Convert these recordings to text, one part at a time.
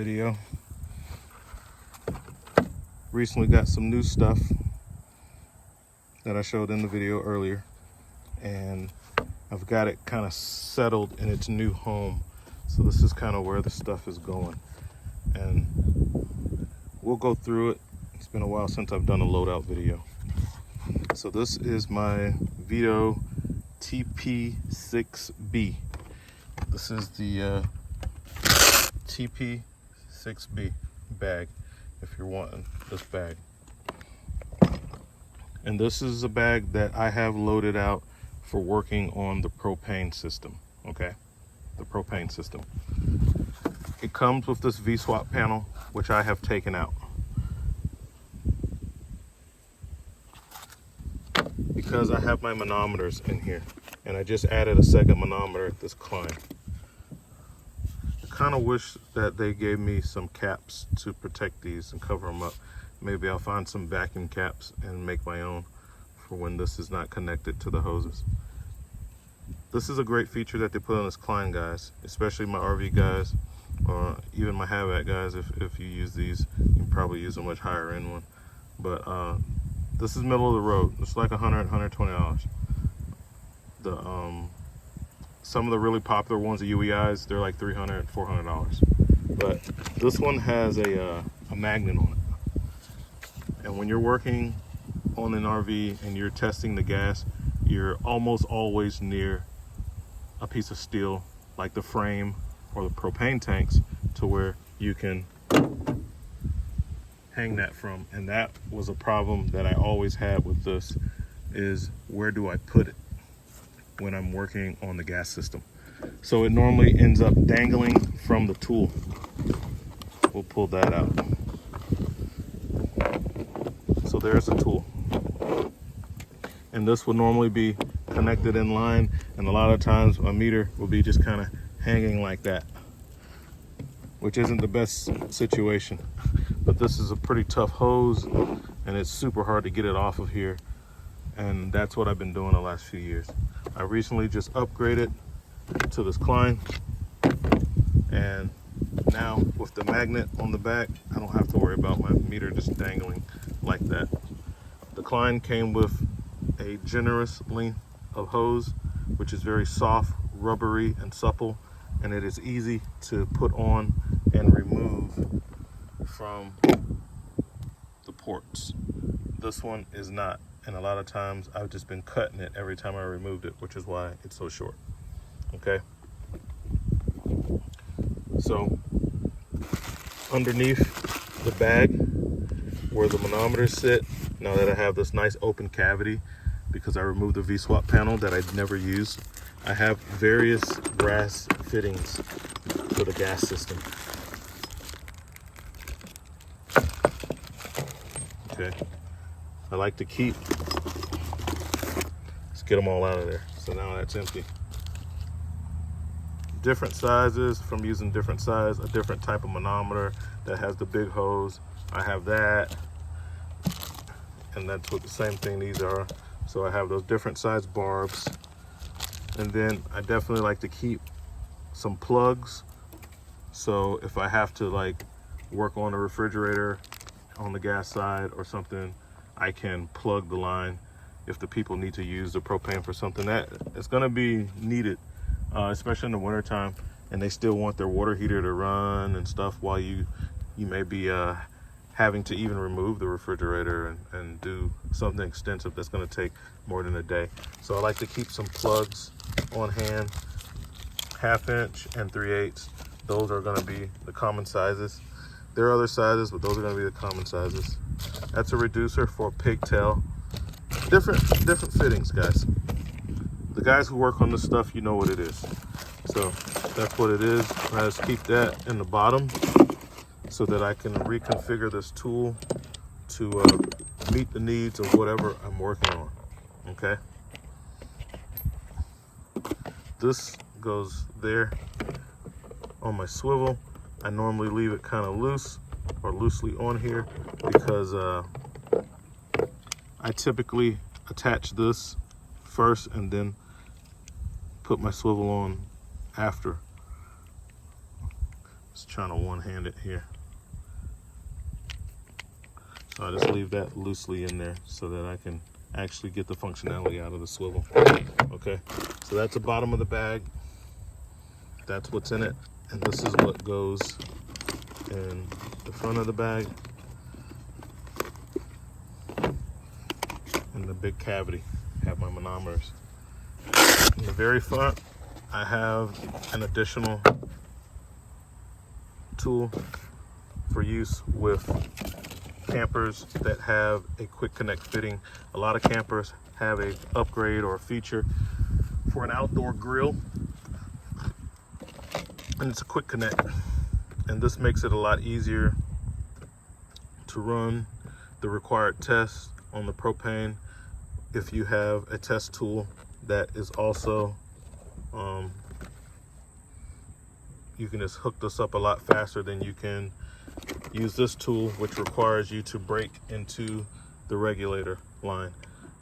video. Recently got some new stuff that I showed in the video earlier, and I've got it kind of settled in its new home. So this is kind of where the stuff is going, and we'll go through it. It's been a while since I've done a loadout video. So this is my Veto TP6B. This is the TP6B bag, if you're wanting this bag. And this is a bag that I have loaded out for working on the propane system, okay? The propane system. It comes with this V-swap panel, which I have taken out, because I have my manometers in here, and I just added a second manometer, this Klein. I kind of wish that they gave me some caps to protect these and cover them up. Maybe I'll find some vacuum caps and make my own for when this is not connected to the hoses. This is a great feature that they put on this Klein, guys, especially my RV guys, or even my Havoc guys. If you use these, you can probably use a much higher end one. But this is middle of the road. It's like $120. Some of the really popular ones, the UEIs, they're like $300, $400. But this one has a magnet on it. And when you're working on an RV and you're testing the gas, you're almost always near a piece of steel, like the frame or the propane tanks, to where you can hang that from. And that was a problem that I always had with this, is where do I put it when I'm working on the gas system? So it normally ends up dangling from the tool. We'll pull that out. So there's the tool. And this would normally be connected in line, and a lot of times a meter will be just kind of hanging like that, which isn't the best situation. But this is a pretty tough hose, and it's super hard to get it off of here. And that's what I've been doing the last few years. I recently just upgraded to this Klein, and now with the magnet on the back, I don't have to worry about my meter just dangling like that. The Klein came with a generous length of hose, which is very soft, rubbery, and supple, and it is easy to put on and remove from the ports. This one is not, and a lot of times I've just been cutting it every time I removed it, which is why it's so short. Okay, so underneath the bag where the manometers sit, now that I have this nice open cavity because I removed the V-swap panel that I'd never used, I have various brass fittings for the gas system. Okay, I like to keep, let's get them all out of there. So now that's empty. Different sizes, from using different size, a different type of manometer that has the big hose. I have that, and that's what the same thing these are. So I have those different size barbs. And then I definitely like to keep some plugs. So if I have to like work on a refrigerator on the gas side or something, I can plug the line if the people need to use the propane for something that it's gonna be needed, especially in the wintertime, and they still want their water heater to run and stuff while you may be having to even remove the refrigerator and do something extensive that's gonna take more than a day. So I like to keep some plugs on hand, 1/2 inch and 3/8. Those are gonna be the common sizes. There are other sizes, but those are gonna be the common sizes. That's a reducer for a pigtail. Different fittings, guys. The guys who work on this stuff, you know what it is. So that's what it is. I just keep that in the bottom so that I can reconfigure this tool to meet the needs of whatever I'm working on, okay? This goes there on my swivel. I normally leave it kind of loose or loosely on here because I typically attach this first and then put my swivel on after. Just trying to one-hand it here. So I just leave that loosely in there so that I can actually get the functionality out of the swivel. Okay, so that's the bottom of the bag. That's what's in it. And this is what goes in the front of the bag. In the big cavity, I have my manometers. In the very front, I have an additional tool for use with campers that have a quick connect fitting. A lot of campers have a upgrade or a feature for an outdoor grill, and it's a quick connect. And this makes it a lot easier to run the required tests on the propane if you have a test tool that is also you can just hook this up a lot faster than you can use this tool, which requires you to break into the regulator line.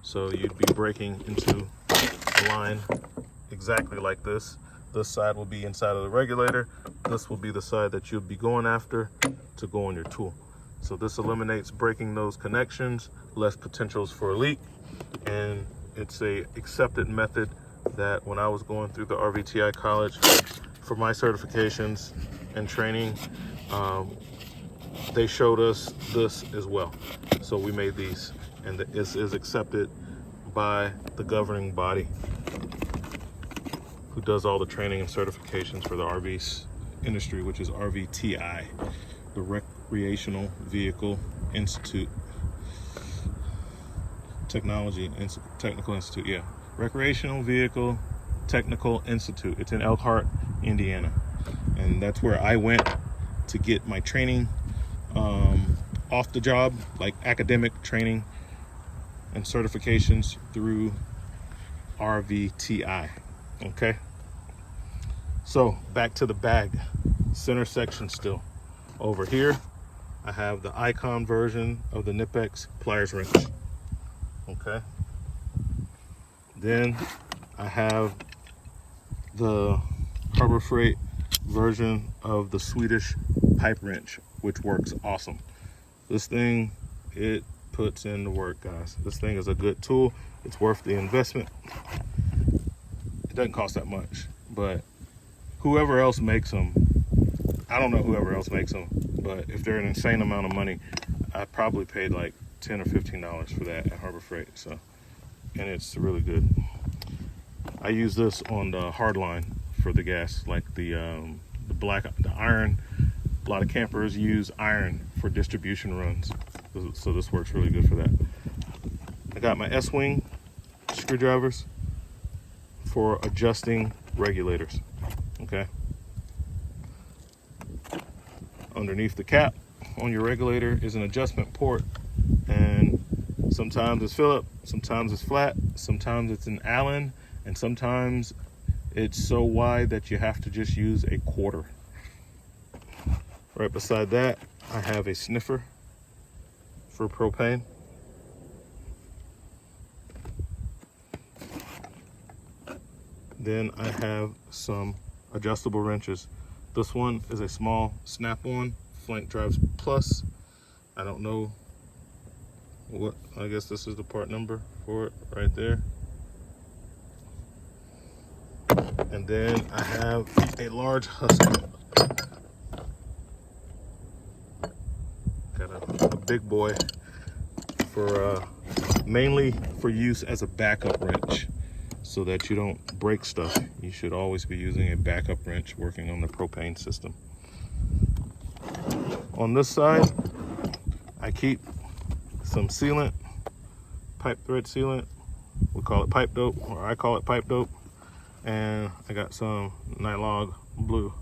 So you'd be breaking into a line exactly like this. This side will be inside of the regulator. This will be the side that you'll be going after to go on your tool. So this eliminates breaking those connections, less potentials for a leak, and it's a accepted method that when I was going through the RVTI college for my certifications and training, they showed us this as well. So we made these, and this is accepted by the governing body who does all the training and certifications for the RV industry, which is RVTI, the Recreational Vehicle Institute. Technical Institute, yeah. Recreational Vehicle Technical Institute. It's in Elkhart, Indiana. And that's where I went to get my training off the job, like academic training and certifications through RVTI. Okay. So back to the bag, center section still. Over here, I have the Icon version of the Nipex pliers wrench. Okay. Then I have the Harbor Freight version of the Swedish pipe wrench, which works awesome. This thing, it puts in the work, guys. This thing is a good tool. It's worth the investment. It doesn't cost that much, but whoever else makes them, I don't know whoever else makes them, but if they're an insane amount of money, I probably paid like $10 or $15 for that at Harbor Freight. So, and it's really good. I use this on the hardline for the gas, like the iron. A lot of campers use iron for distribution runs, so this works really good for that. I got my S-wing screwdrivers for adjusting regulators. Okay. Underneath the cap on your regulator is an adjustment port, and sometimes it's Phillip, sometimes it's flat, sometimes it's an Allen, and sometimes it's so wide that you have to just use a quarter. Right beside that, I have a sniffer for propane. Then I have some adjustable wrenches. This one is a small snap-on flank drives plus. I don't know what, I guess this is the part number for it right there. And then I have a large Husky. Got a big boy for mainly for use as a backup wrench, so that you don't break stuff. You should always be using a backup wrench working on the propane system. On this side, I keep some sealant, pipe thread sealant. We call it pipe dope, or I call it pipe dope. And I got some Nylog blue,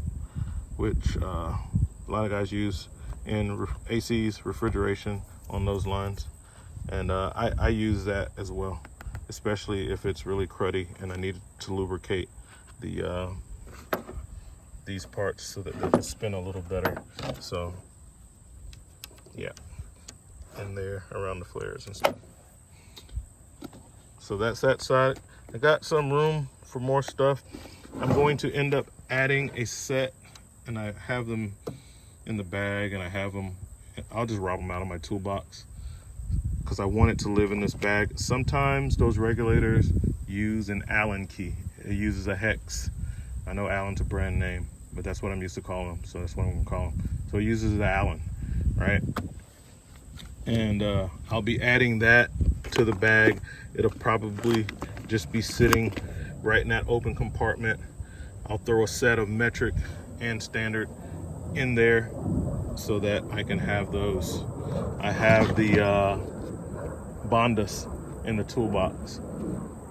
which a lot of guys use in ACs, refrigeration, on those lines. And I use that as well, especially if it's really cruddy and I need to lubricate the these parts so that they can spin a little better. So yeah, and there around the flares and stuff. So that's that side. I got some room for more stuff. I'm going to end up adding a set and I have them in the bag, and I have them, I'll just rob them out of my toolbox because I want it to live in this bag. Sometimes those regulators use an Allen key. It uses a hex. I know Allen's a brand name, but that's what I'm used to calling them, so that's what I'm gonna call them. So it uses the Allen, right? And I'll be adding that to the bag. It'll probably just be sitting right in that open compartment. I'll throw a set of metric and standard in there so that I can have those. I have the Bondus in the toolbox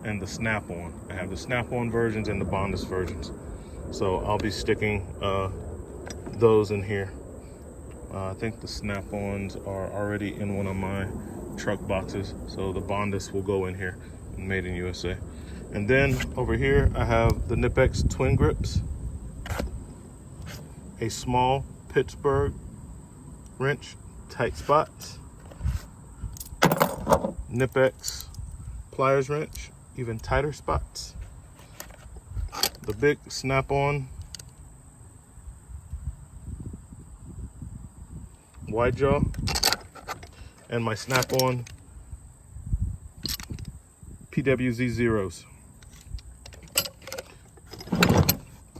and the snap-on. I have the snap-on versions and the Bondus versions. So I'll be sticking those in here. I think the snap-ons are already in one of my truck boxes. So the Bondus will go in here, made in USA. And then over here, I have the Knipex twin grips, a small Pittsburgh wrench, tight spots, Knipex pliers wrench, even tighter spots, the big snap-on wide jaw, and my snap-on PWZ zeros.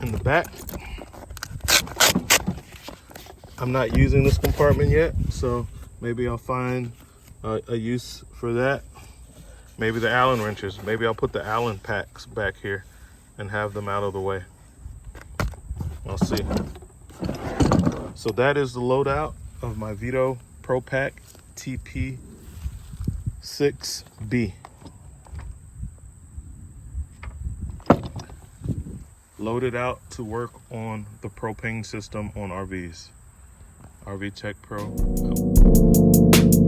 In the back, I'm not using this compartment yet, so maybe I'll find a use for that. Maybe the Allen wrenches. Maybe I'll put the Allen packs back here and have them out of the way. I'll see. So that is the loadout of my Veto Pro Pack TP6B. Loaded out to work on the propane system on RVs. RV Tech Pro out.